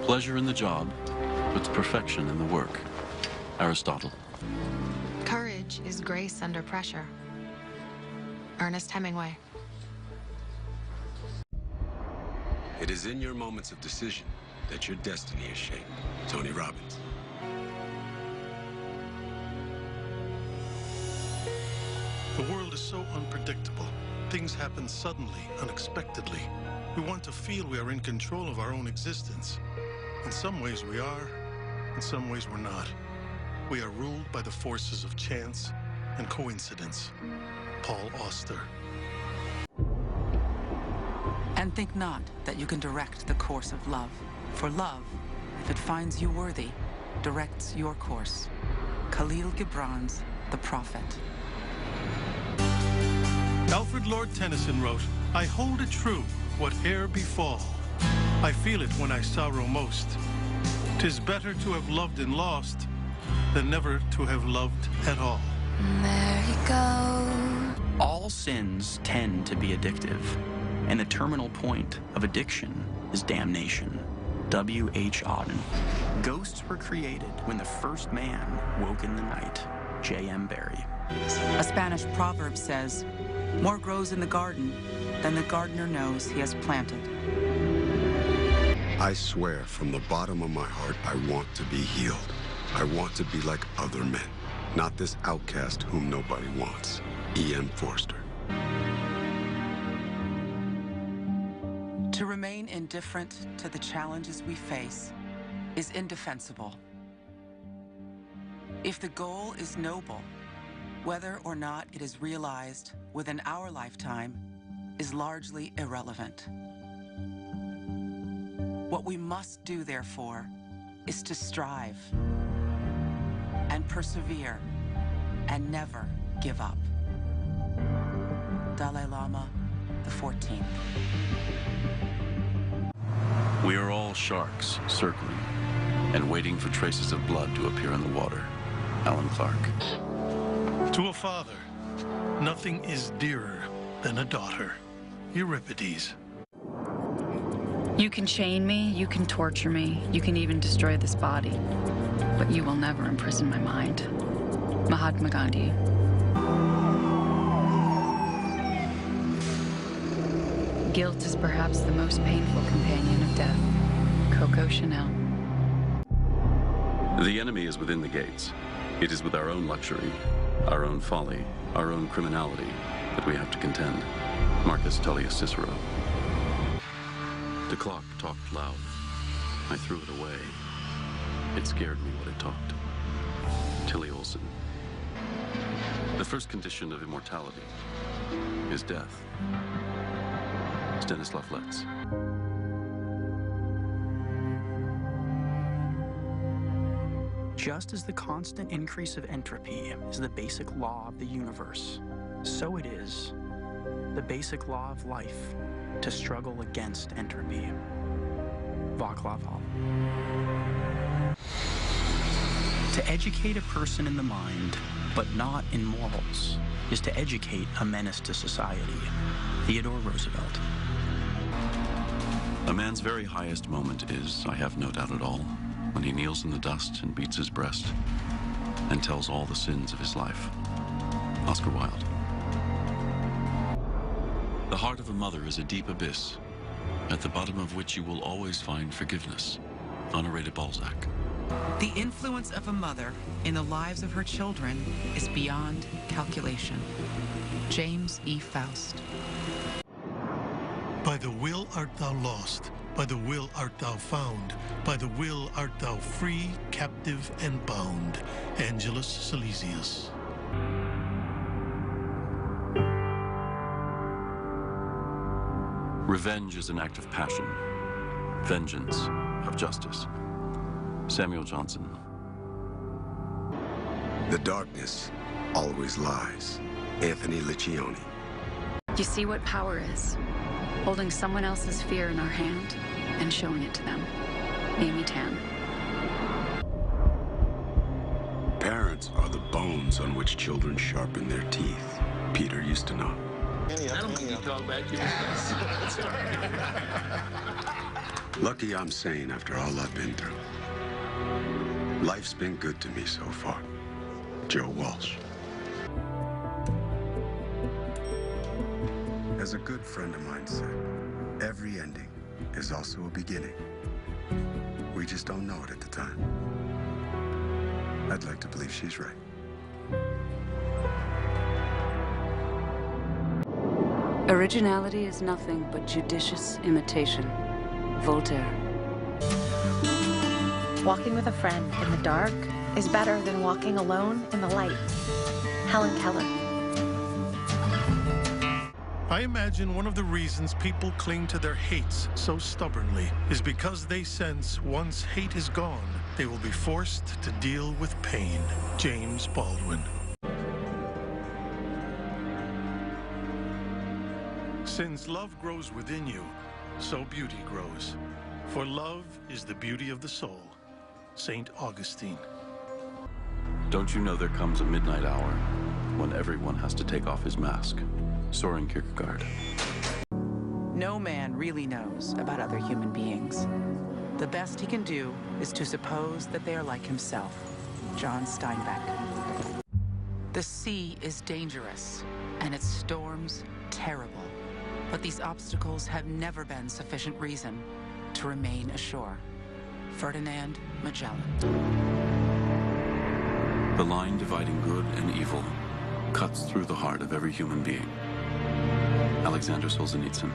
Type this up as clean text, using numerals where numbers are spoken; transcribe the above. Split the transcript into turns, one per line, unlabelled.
Pleasure in the job, but perfection in the work. Aristotle.
Courage is grace under pressure. Ernest Hemingway.
It is in your moments of decision that your destiny is shaped. Tony Robbins.
The world is so unpredictable. Things happen suddenly, unexpectedly. We want to feel we are in control of our own existence. In some ways we are, in some ways we're not. We are ruled by the forces of chance and coincidence. Paul Auster.
And think not that you can direct the course of love. For love, if it finds you worthy, directs your course. Khalil Gibran's The Prophet.
Alfred Lord Tennyson wrote, I hold it true, whate'er befall. I feel it when I sorrow most. 'Tis better to have loved and lost than never to have loved at all.
There you go.
All sins tend to be addictive, and the terminal point of addiction is damnation. W.H. Auden. Ghosts were created when the first man woke in the night. J.M. Barrie.
A Spanish proverb says, more grows in the garden than the gardener knows he has planted.
I swear from the bottom of my heart, I want to be healed. I want to be like other men, not this outcast whom nobody wants. E.M. Forster.
To remain indifferent to the challenges we face is indefensible. If the goal is noble, whether or not it is realized within our lifetime is largely irrelevant. What we must do, therefore, is to strive and persevere and never give up. Dalai Lama, the 14th.
We are all sharks circling and waiting for traces of blood to appear in the water. Alan Clark.
To a father, nothing is dearer than a daughter. Euripides.
You can chain me, you can torture me, you can even destroy this body, but you will never imprison my mind. Mahatma Gandhi. Guilt is perhaps the most painful companion of death. Coco Chanel.
The enemy is within the gates. It is with our own luxury, our own folly, our own criminality that we have to contend. Marcus Tullius Cicero. The clock talked loud. I threw it away. It scared me what it talked. Tilly Olsen. The first condition of immortality is death. Stanislav Letz.
Just as the constant increase of entropy is the basic law of the universe, so it is the basic law of life to struggle against entropy. Václav Havel. To educate a person in the mind, but not in morals, is to educate a menace to society. Theodore Roosevelt.
A man's very highest moment is, I have no doubt at all, when he kneels in the dust and beats his breast and tells all the sins of his life. Oscar Wilde. The heart of a mother is a deep abyss, at the bottom of which you will always find forgiveness. Honoré de Balzac.
The influence of a mother in the lives of her children is beyond calculation. James E. Faust.
By the will art thou lost, by the will art thou found, by the will art thou free, captive, and bound. Angelus Silesius.
Revenge is an act of passion. Vengeance of justice. Samuel Johnson.
The darkness always lies. Anthony Liccioni.
You see what power is? Holding someone else's fear in our hand and showing it to them. Amy Tan.
Parents are the bones on which children sharpen their teeth. Peter Ustinov.
I don't think you talk back to yourself.
Lucky I'm sane after all I've been through. Life's been good to me so far. Joe Walsh. As a good friend of mine said, every ending is also a beginning. We just don't know it at the time. I'd like to believe she's right.
Originality is nothing but judicious imitation. Voltaire.
Walking with a friend in the dark is better than walking alone in the light. Helen Keller.
I imagine one of the reasons people cling to their hates so stubbornly is because they sense once hate is gone, they will be forced to deal with pain. James Baldwin. Since love grows within you, so beauty grows. For love is the beauty of the soul. St. Augustine.
Don't you know there comes a midnight hour when everyone has to take off his mask? Soren Kierkegaard.
No man really knows about other human beings. The best he can do is to suppose that they are like himself. John Steinbeck. The sea is dangerous, and its storms terrible. But these obstacles have never been sufficient reason to remain ashore. Ferdinand Magellan.
The line dividing good and evil cuts through the heart of every human being. Alexander Solzhenitsyn.